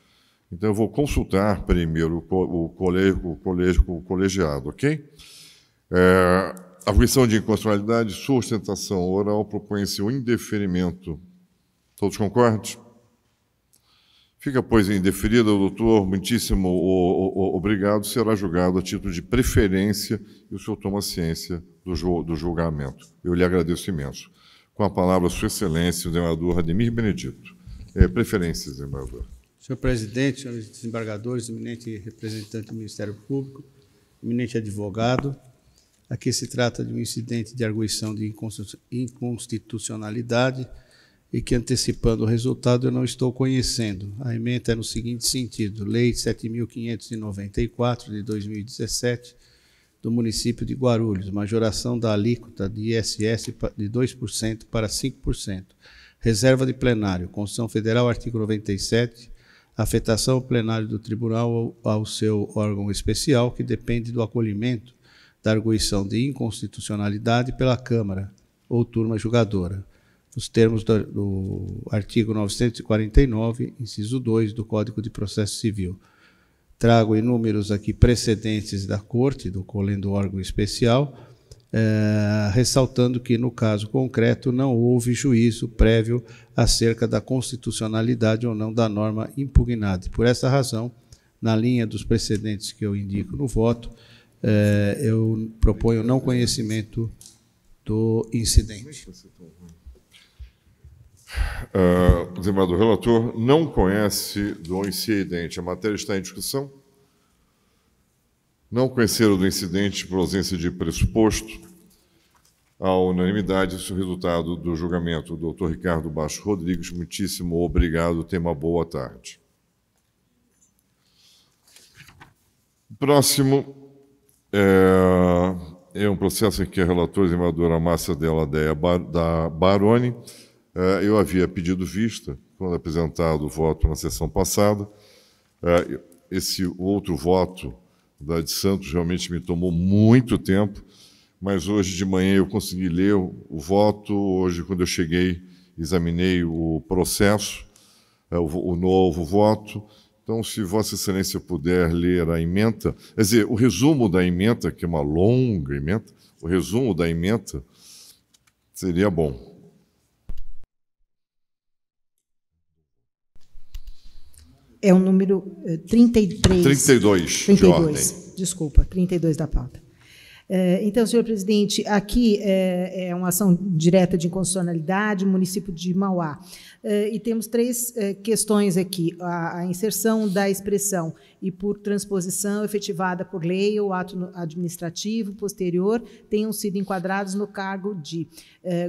Então, eu vou consultar primeiro o colegiado, ok? A arguição de inconstitucionalidade, sustentação oral, propõe-se o indeferimento. Todos concordam? Fica, pois, indeferida, doutor, muitíssimo obrigado, será julgado a título de preferência e o senhor toma ciência do julgamento. Eu lhe agradeço imenso. Com a palavra, Sua Excelência, o desembargador Ademir Benedito. Preferências, desembargador. Senhor presidente, senhores desembargadores, eminente representante do Ministério Público, eminente advogado, aqui se trata de um incidente de arguição de inconstitucionalidade e que, antecipando o resultado, eu não estou conhecendo. A ementa é no seguinte sentido: Lei 7.594, de 2017, do município de Guarulhos, majoração da alíquota de ISS de 2% para 5%. Reserva de plenário, Constituição Federal, artigo 97, afetação ao plenário do tribunal ao seu órgão especial, que depende do acolhimento da arguição de inconstitucionalidade pela Câmara ou turma julgadora, nos termos do artigo 949, inciso 2 do Código de Processo Civil. Trago inúmeros aqui precedentes da Corte, do colendo órgão especial, ressaltando que, no caso concreto, não houve juízo prévio acerca da constitucionalidade ou não da norma impugnada. Por essa razão, na linha dos precedentes que eu indico no voto, eu proponho não conhecimento do incidente. O desembargador relator não conhece do incidente. A matéria está em discussão. Não conheceram do incidente por ausência de pressuposto. A unanimidade, esse é o resultado do julgamento. Doutor Ricardo Bastos Rodrigues, muitíssimo obrigado. Tenha uma boa tarde. O próximo é um processo em que a relatora, a desembargadora Márcia Della Deia da Baroni, eu havia pedido vista, quando apresentado o voto na sessão passada. Esse outro voto da de Santos realmente me tomou muito tempo, mas hoje de manhã eu consegui ler o voto. Hoje, quando eu cheguei, examinei o processo, o novo voto. Então, se Vossa Excelência puder ler a ementa, quer dizer, o resumo da ementa, que é uma longa ementa, o resumo da ementa seria bom. É o número 33. 32. 32, desculpa, 32 da pauta. Então, senhor presidente, aqui é uma ação direta de inconstitucionalidade, município de Mauá. E temos 3 questões aqui. A inserção da expressão "e por transposição efetivada por lei ou ato administrativo posterior tenham sido enquadrados no cargo de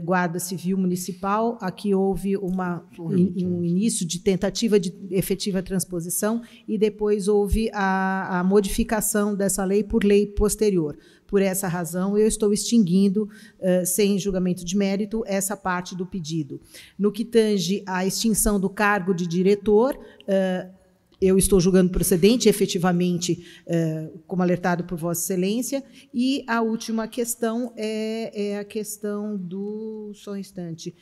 Guarda Civil Municipal". Aqui houve um início de tentativa de efetiva transposição e depois houve a modificação dessa lei por lei posterior. Por essa razão, eu estou extinguindo, sem julgamento de mérito, essa parte do pedido. No que tange à extinção do cargo de diretor, eu estou julgando procedente, efetivamente, como alertado por Vossa Excelência. E a última questão é a questão do... Só um instante.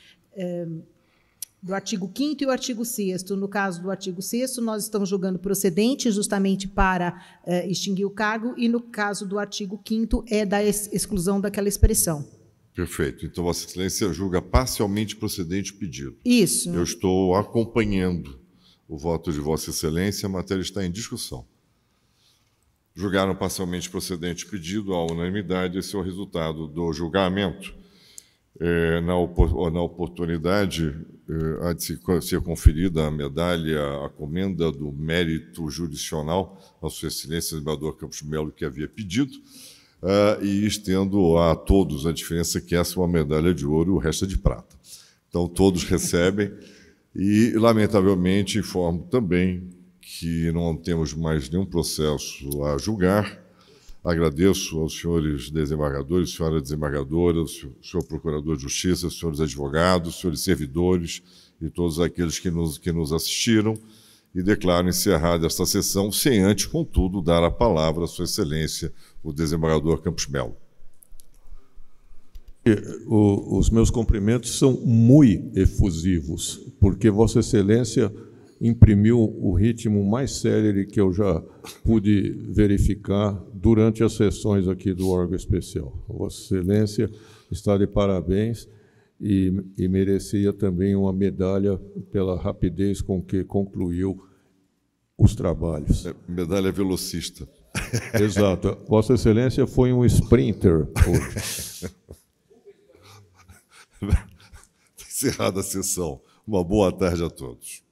Do artigo 5º e o artigo 6º. No caso do artigo 6º, nós estamos julgando procedente justamente para extinguir o cargo, e no caso do artigo 5º é da exclusão daquela expressão. Perfeito. Então, Vossa Excelência julga parcialmente procedente o pedido. Isso. Eu estou acompanhando o voto de Vossa Excelência, a matéria está em discussão. Julgaram parcialmente procedente o pedido, à unanimidade, esse é o resultado do julgamento. Na oportunidade, há de ser conferida a medalha, a comenda do mérito jurisdicional ao Sua Excelência, desembargador Campos Melo, que havia pedido, e estendo a todos a diferença que essa é uma medalha de ouro e o resto é de prata. Então, todos recebem e, lamentavelmente, informo também que não temos mais nenhum processo a julgar. Agradeço aos senhores desembargadores, senhora desembargadora, senhor procurador de justiça, senhores advogados, senhores servidores e todos aqueles que nos assistiram, e declaro encerrada esta sessão, sem antes, contudo, dar a palavra à Sua Excelência, o desembargador Campos Melo. Os meus cumprimentos são muito efusivos, porque Vossa Excelência imprimiu o ritmo mais célere que eu já pude verificar durante as sessões aqui do órgão especial. Vossa Excelência está de parabéns e merecia também uma medalha pela rapidez com que concluiu os trabalhos. Medalha velocista. Exato. Vossa Excelência foi um sprinter hoje. Encerrada a sessão. Uma boa tarde a todos.